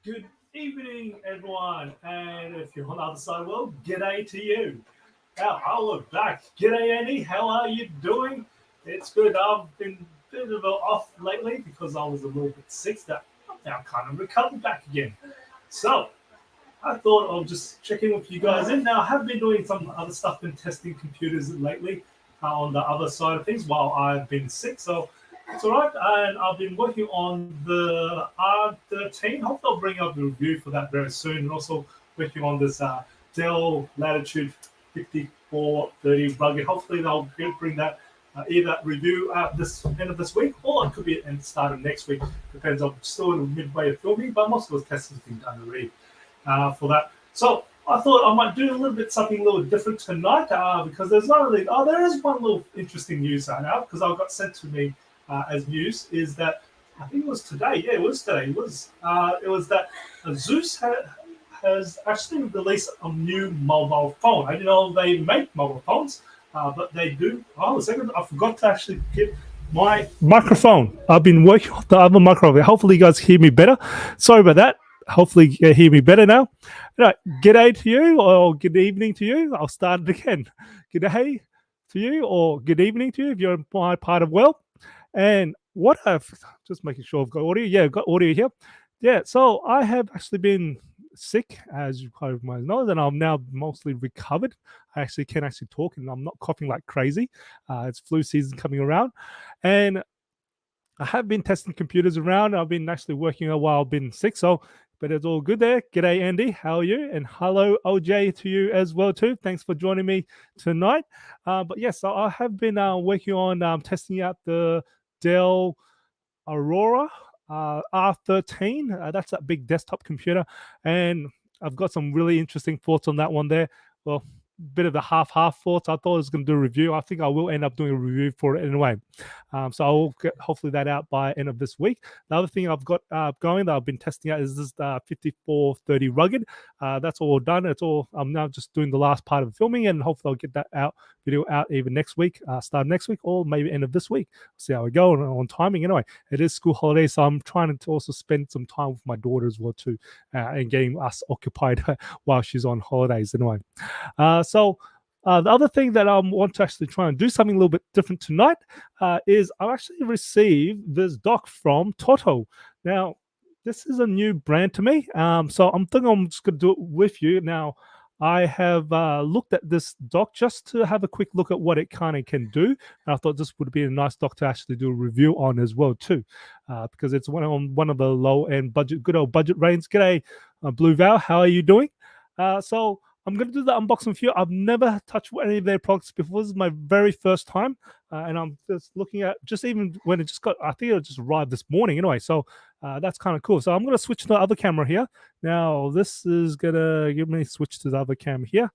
Good evening, everyone. And if you're on the other side of the world, g'day to you. Now, we're back. G'day, Andy. How are you doing? It's good. I've been a bit of off lately because I was a little bit sick. That I'm now kind of recovered back again. So, I thought I'll just check in with you guys. And now, I have been doing some other stuff in testing computers lately on the other side of things while I've been sick. So, it's all right. And I've been working on the R13. Hope I'll bring up the review for that very soon. And also working on this Dell Latitude 5430 rugged. Hopefully, they'll bring that either review out this end of this week or it could be at the start of next week. Depends. I'm still in the midway of filming, but most of those tests have been done already for that. So I thought I might do a little bit something a little different tonight because there's not really. Oh, there is one little interesting news right now because I got sent to me as news is that I think it was today. Yeah, it was today. It was that Zeus has actually released a new mobile phone. I didn't know they make mobile phones, but they do. Oh, a second, I forgot to actually get my microphone. I've been working on the other microphone. Hopefully, you guys hear me better. Sorry about that. Hopefully, you hear me better now. Right, g'day to you, or good evening to you. I'll start it again. G'day to you, or good evening to you if you're in my part of world. And what I've just making sure I've got audio. Yeah, I've got audio here. Yeah, so I have actually been sick, as you probably might know, and I'm now mostly recovered. I actually can actually talk, and I'm not coughing like crazy. It's flu season coming around, and I have been testing computers around. I've been actually working a while, been sick, so but it's all good there. G'day, Andy. How are you? And hello, OJ, to you as well too. Thanks for joining me tonight. But yes, so I have been working on testing out the Dell Aurora R13. That's that big desktop computer, and I've got some really interesting thoughts on that one there. Well, bit of the half thoughts. I thought I was going to do a review. I think I will end up doing a review for it anyway. So I'll get hopefully that out by end of this week. The other thing I've got going that I've been testing out is this 5430 rugged. That's all done. It's all. I'm now just doing the last part of the filming, and hopefully I'll get that video out either next week, start next week, or maybe end of this week. See how we go on timing. Anyway, it is school holidays, so I'm trying to also spend some time with my daughter as well too, and getting us occupied while she's on holidays anyway. The other thing that I want to actually try and do something a little bit different tonight is I actually received this dock from Totu. Now, this is a new brand to me, so I'm thinking I'm just going to do it with you. Now, I have looked at this dock just to have a quick look at what it kind of can do. And I thought this would be a nice dock to actually do a review on as well too, because it's one of the low end budget, good old budget range. G'day, Blue Val, how are you doing? So I'm going to do the unboxing for you. I've never touched any of their products before. This is my very first time. And I'm just looking at just even when it just got, I think it just arrived this morning anyway. So that's kind of cool. So I'm going to switch to the other camera here. Now, this is going to give me switch to the other camera here.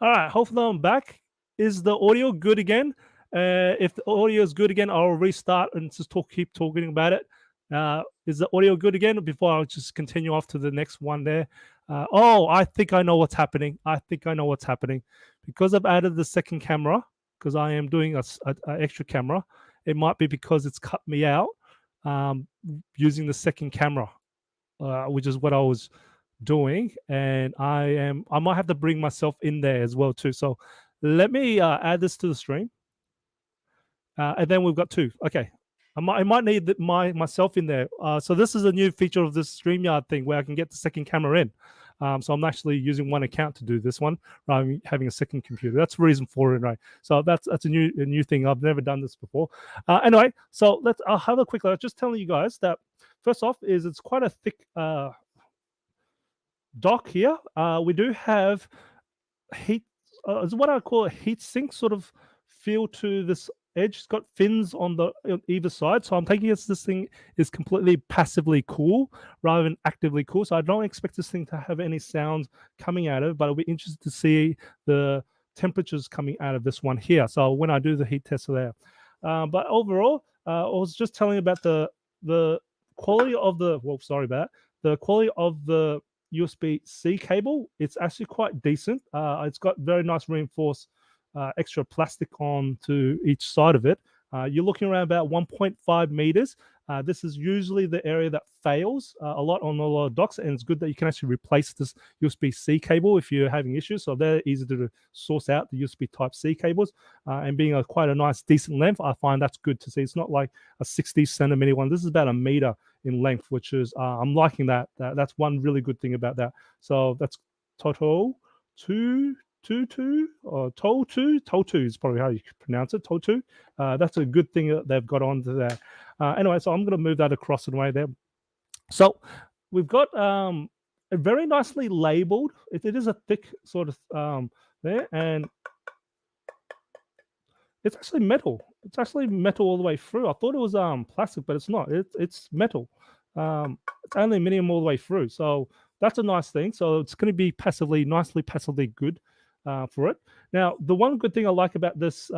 All right, hopefully I'm back. Is the audio good again? If the audio is good again, I'll restart and just keep talking about it. Is the audio good again? Before I'll just continue off to the next one there. Oh, I think I know what's happening. Because I've added the second camera. Because I am doing a extra camera. It might be because it's cut me out using the second camera, which is what I was doing, and I might have to bring myself in there as well too. So let me add this to the stream, and then we've got two. Okay, I might need myself in there. So this is a new feature of this StreamYard thing where I can get the second camera in. So I'm actually using one account to do this one rather than having a second computer. That's the reason for it, right? So that's a new thing. I've never done this before. Anyway, so I'll have a quick look. Just telling you guys that first off is it's quite a thick dock here. We do have heat, is what I call a heat sink sort of feel to this edge. It's got fins on either side, so I'm taking this thing is completely passively cool rather than actively cool. So I don't expect this thing to have any sounds coming out of it, but I'll be interested to see the temperatures coming out of this one here. So when I do the heat test there, but overall, I was just telling you about the quality of the the quality of the USB-C cable. It's actually quite decent. It's got very nice reinforced extra plastic on to each side of it. You're looking around about 1.5 meters. This is usually the area that fails a lot on a lot of docks, and it's good that you can actually replace this USB-C cable if you're having issues. So they're easy to source out the USB Type-C cables, and being quite a nice, decent length, I find that's good to see. It's not like a 60 centimeter one. This is about a meter in length, which is I'm liking that. That's one really good thing about that. So that's Totu or Totu is probably how you pronounce it. Totu. That's a good thing that they've got onto there. Anyway, so I'm going to move that across the way there. So we've got a very nicely labeled. It is a thick sort of there, and it's actually metal. It's actually metal all the way through. I thought it was plastic, but it's not. It's metal. It's aluminium all the way through. So that's a nice thing. So it's going to be nicely passively good for it. Now, the one good thing I like about this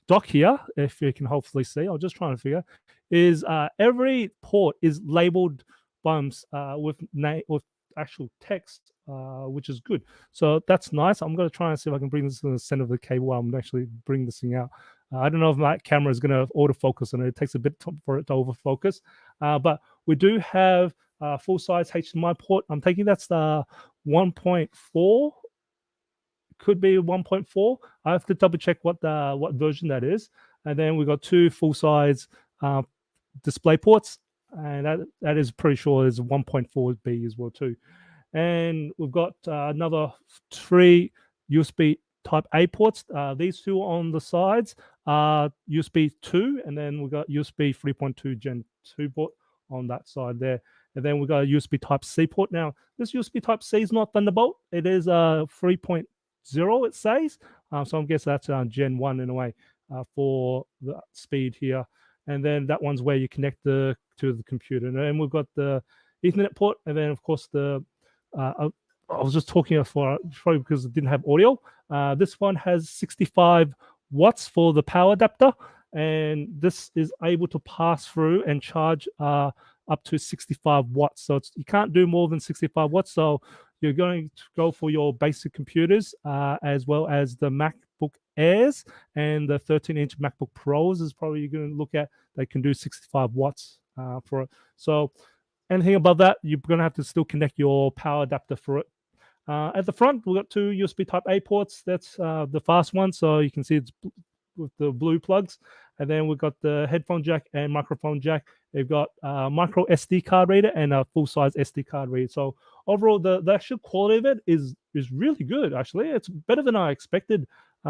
dock here, if you can hopefully see, I'll just try and figure, is every port is labeled with actual text, which is good. So that's nice. I'm going to try and see if I can bring this to the center of the cable while I'm actually bringing this thing out. I don't know if my camera is going to autofocus on it. It takes a bit for it to overfocus. But we do have full-size HDMI port. I'm taking that's the 1.4. Could be 1.4. I have to double check what version that is. And then we've got two full-size display ports. And that is pretty sure is 1.4B as well too. And we've got another 3 USB Type A ports. These two on the sides are USB 2, and then we've got USB 3.2 Gen 2 port on that side there. And then we've got a USB Type C port. Now, this USB Type C is not Thunderbolt. It is 3.0, it says. So I guess that's Gen 1 in a way for the speed here. And then that one's where you connect to the computer. And then we've got the Ethernet port, and then of course I was just talking for probably because it didn't have audio. This one has 65 watts for the power adapter, and this is able to pass through and charge up to 65 watts. So you can't do more than 65 watts. So you're going to go for your basic computers as well as the MacBook Airs and the 13-inch MacBook Pros is probably you're going to look at. They can do 65 watts for it. So anything above that, you're going to have to still connect your power adapter for it. At the front, we've got 2 USB Type A ports. That's the fast one. So you can see it's with the blue plugs. And then we've got the headphone jack and microphone jack. They've got micro SD card reader and a full-size SD card reader. So overall, the actual quality of it is really good, actually. It's better than I expected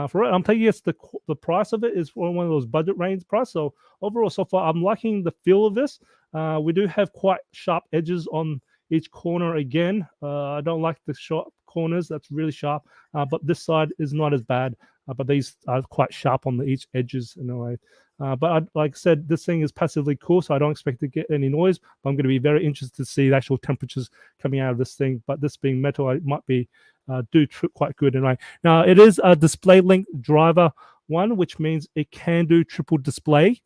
for it. I'm taking it's the price of it is one of those budget range price. So overall, so far, I'm liking the feel of this. We do have quite sharp edges on each corner again. I don't like the sharp corners. That's really sharp. But this side is not as bad. But these are quite sharp on each edges in a way. But like I said, this thing is passively cool, so I don't expect to get any noise. But I'm going to be very interested to see the actual temperatures coming out of this thing. But this being metal, it might be do quite good anyway. Now it is a display link driver one, which means it can do triple display.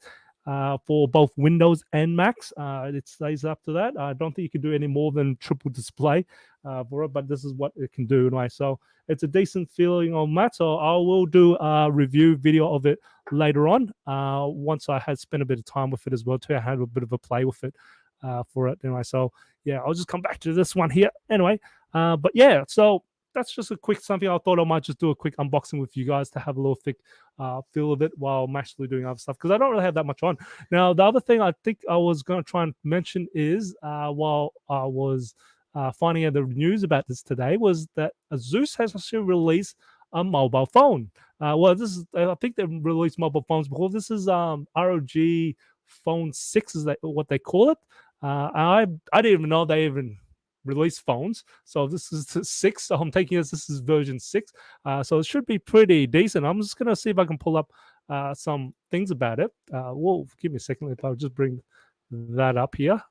For both Windows and Macs, it stays up to that. I don't think you can do any more than triple display for it, but this is what it can do anyway. So it's a decent feeling on that. So I will do a review video of it later on once I had spent a bit of time with it as well too. I had a bit of a play with it for it anyway. So yeah, I'll just come back to this one here anyway. But yeah, so that's just a quick something. I thought I might just do a quick unboxing with you guys to have a little thick feel of it while I'm actually doing other stuff, because I don't really have that much on. Now, the other thing I think I was going to try and mention is while I was finding out the news about this today, was that Asus has actually released a mobile phone. Well, this is, I think they've released mobile phones before. This is ROG Phone 6 is what they call it. I didn't even know they even release phones. So this is the 6. So I'm taking this is version 6. So it should be pretty decent. I'm just going to see if I can pull up some things about it. Whoa, give me a second. If I'll just bring that up here.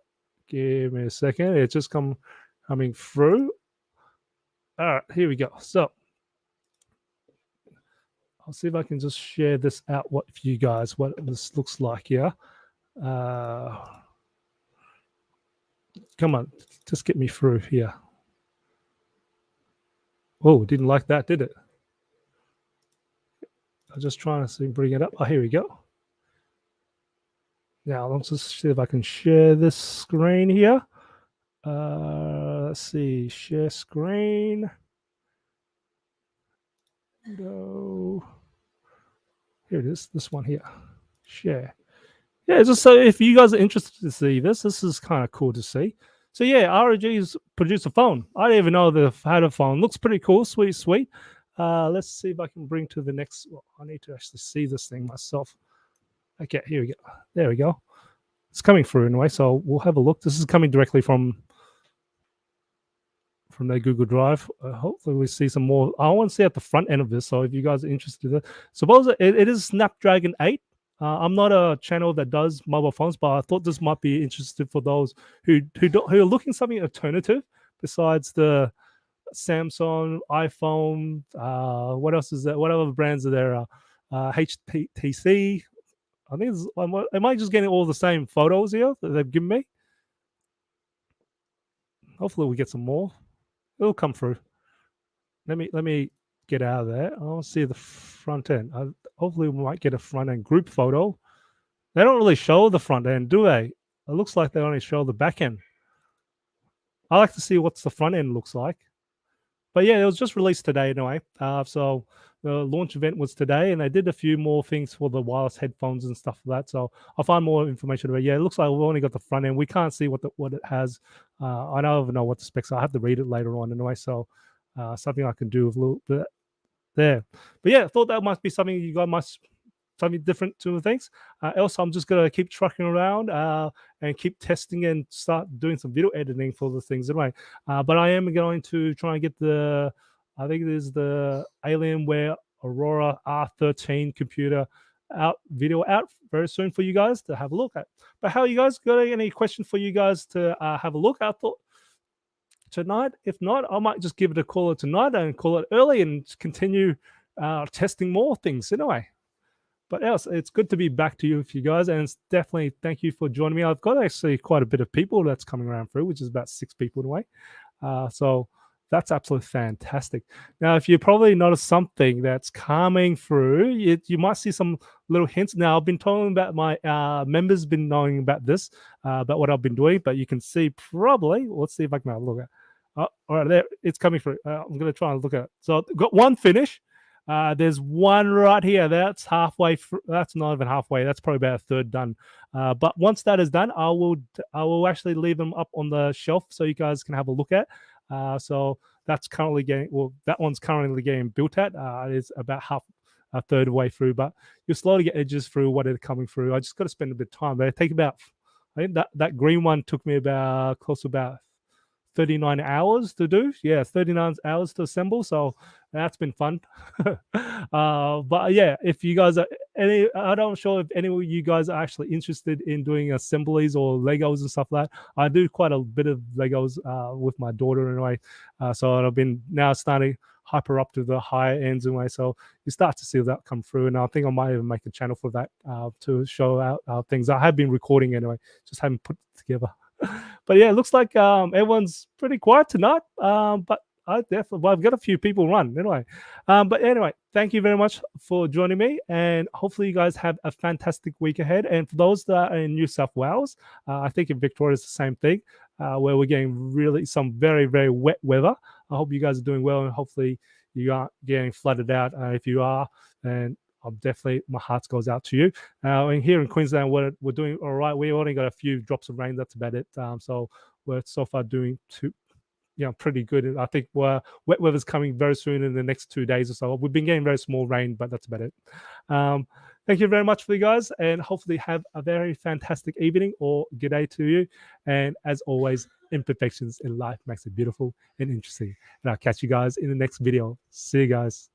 Give me a second. It's just coming through. All right, here we go. So I'll see if I can just share this out for you guys, what this looks like here. Come on, just get me through here. Oh, didn't like that, did it? I'm just trying to bring it up. Oh, here we go. Now, let's just see if I can share this screen here. Let's see, share screen. Go. Here it is, this one here. Share. Yeah, just so if you guys are interested to see this is kind of cool to see. So yeah, ROG's produced a phone. I didn't even know they had a phone. Looks pretty cool, sweet. Let's see if I can bring to the next. Well, I need to actually see this thing myself. Okay, here we go. There we go. It's coming through anyway, so we'll have a look. This is coming directly from their Google Drive. Hopefully we see some more. I want to see at the front end of this, so if you guys are interested, suppose it is Snapdragon 8. I'm not a channel that does mobile phones, but I thought this might be interesting for those who are looking something alternative besides the Samsung, iPhone. What else is there? What other brands are there? HTC. I think am I just getting all the same photos here that they've given me? Hopefully we get some more. It'll come through. Let me get out of there. I want to see the front end. Hopefully we might get a front end group photo. They don't really show the front end, do they? It looks like they only show the back end. I like to see what the front end looks like. But yeah, it was just released today anyway. So the launch event was today, and they did a few more things for the wireless headphones and stuff like that. So I'll find more information about it. Yeah, it looks like we've only got the front end. We can't see what it has. I don't even know what the specs are. I have to read it later on anyway. So something I can do with a little bit there. But yeah, I thought that might be something you guys might something different to the things. Else, I'm just gonna keep trucking around and keep testing and start doing some video editing for the things anyway. But I am going to try and get I think it is the Alienware Aurora R13 computer video out very soon for you guys to have a look at. But how you guys got any questions for you guys to have a look? I thought tonight. If not, I might just give it a call tonight and call it early and continue testing more things anyway. But else, it's good to be back to you with you guys, and it's definitely thank you for joining me. I've got actually quite a bit of people that's coming around through, which is about 6 people anyway. So that's absolutely fantastic. Now, if you probably notice something that's coming through, you might see some little hints. Now, I've been talking about my members been knowing about this, about what I've been doing, but you can see probably, let's see if I can have a look at it. All right, there, it's coming through. I'm going to try and look at it. So I've got one finish. There's one right here. That's halfway. That's not even halfway. That's probably about a third done. But once that is done, I will actually leave them up on the shelf so you guys can have a look at. So that's currently that one's currently getting built at. It's about a third way through, but you'll slowly get edges through what are coming through. I just got to spend a bit of time. They take about, I think that green one took me about close to about 39 hours to do. Yeah, 39 hours to assemble. So that's been fun. But yeah, if you guys are I don't sure if any of you guys are actually interested in doing assemblies or Legos and stuff like that. I do quite a bit of Legos with my daughter anyway. So I've been now starting hyper up to the higher ends anyway. So you start to see that come through. And I think I might even make a channel for that to show out things. I have been recording anyway, just haven't put it together. But yeah, it looks like everyone's pretty quiet tonight. But I've got a few people run anyway. But anyway, thank you very much for joining me, and hopefully you guys have a fantastic week ahead. And for those that are in New South Wales, I think in Victoria it's the same thing, where we're getting really some very, very wet weather. I hope you guys are doing well, and hopefully you aren't getting flooded out. If you are, then I'm definitely, my heart goes out to you. And here in Queensland, we're doing all right. We only got a few drops of rain. That's about it. So we're so far doing pretty good. I think wet weather's coming very soon in the next 2 days or so. We've been getting very small rain, but that's about it. Thank you very much for you guys, and hopefully have a very fantastic evening or good day to you. And as always, imperfections in life makes it beautiful and interesting. And I'll catch you guys in the next video. See you guys.